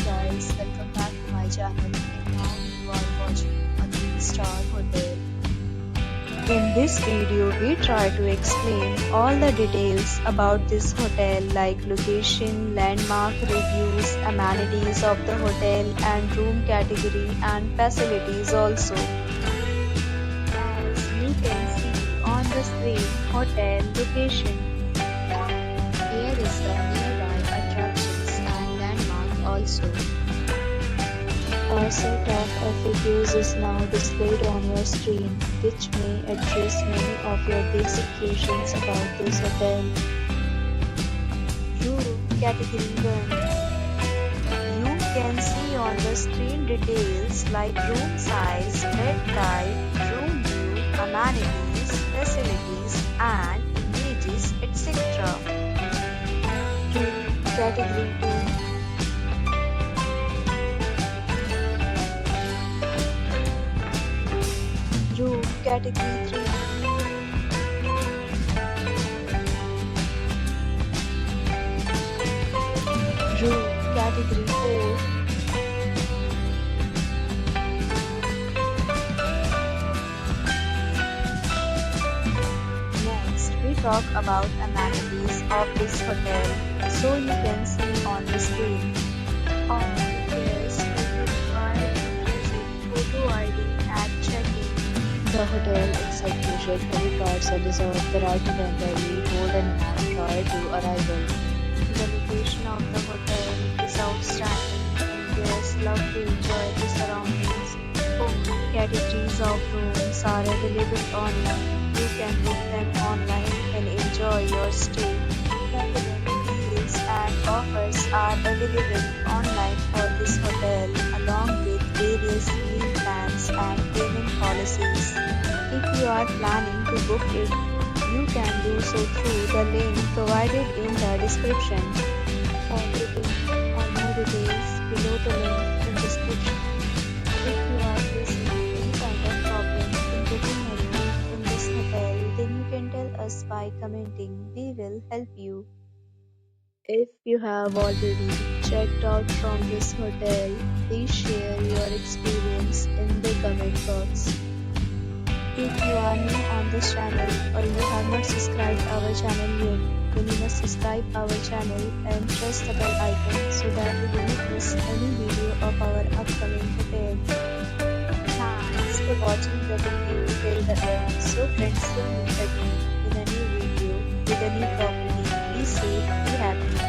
guys, welcome back to my channel and now you are watching a 3-star hotel. In this video, we try to explain all the details about this hotel like location, landmark reviews, amenities of the hotel and room category and facilities also. As you can see on the screen, hotel location. Here is the nearby attractions and landmark also. Our set of FAQs is now displayed on your screen, which may address many of your basic questions about this hotel. Room Category 1. You can see on the screen details like room size, bed type, room view, amenities, facilities and images, etc. Room Category 2. Room Category 3. Room Category 4. Next, we talk about amenities of this hotel. So you can see on the screen. All guests will be required to present photo ID at check-in. The hotel accepts major credit cards and reserves the right to temporarily hold an amount prior to arrival. The location of the hotel is outstanding and guests love to enjoy the surroundings. Both categories of rooms are available online. You can book them online and enjoy your stay. Popular deals and offers are available online for this hotel along with various meal plans and payment policies. If you are planning to book it, you can do so through the link provided in the description. For booking or more details, below the link in description. If you are facing any kind of problem in booking a room in this hotel, then you can tell us by commenting. We will help you. If you have already checked out from this hotel, please share your experience in the comment box. If you are new on this channel or you have not subscribed our channel yet, then you must subscribe our channel and press the bell icon so that you do not miss any video of our upcoming hotel. Thanks for watching the video till the end. So friends, will meet again in a new video with a new property. Be safe, be happy.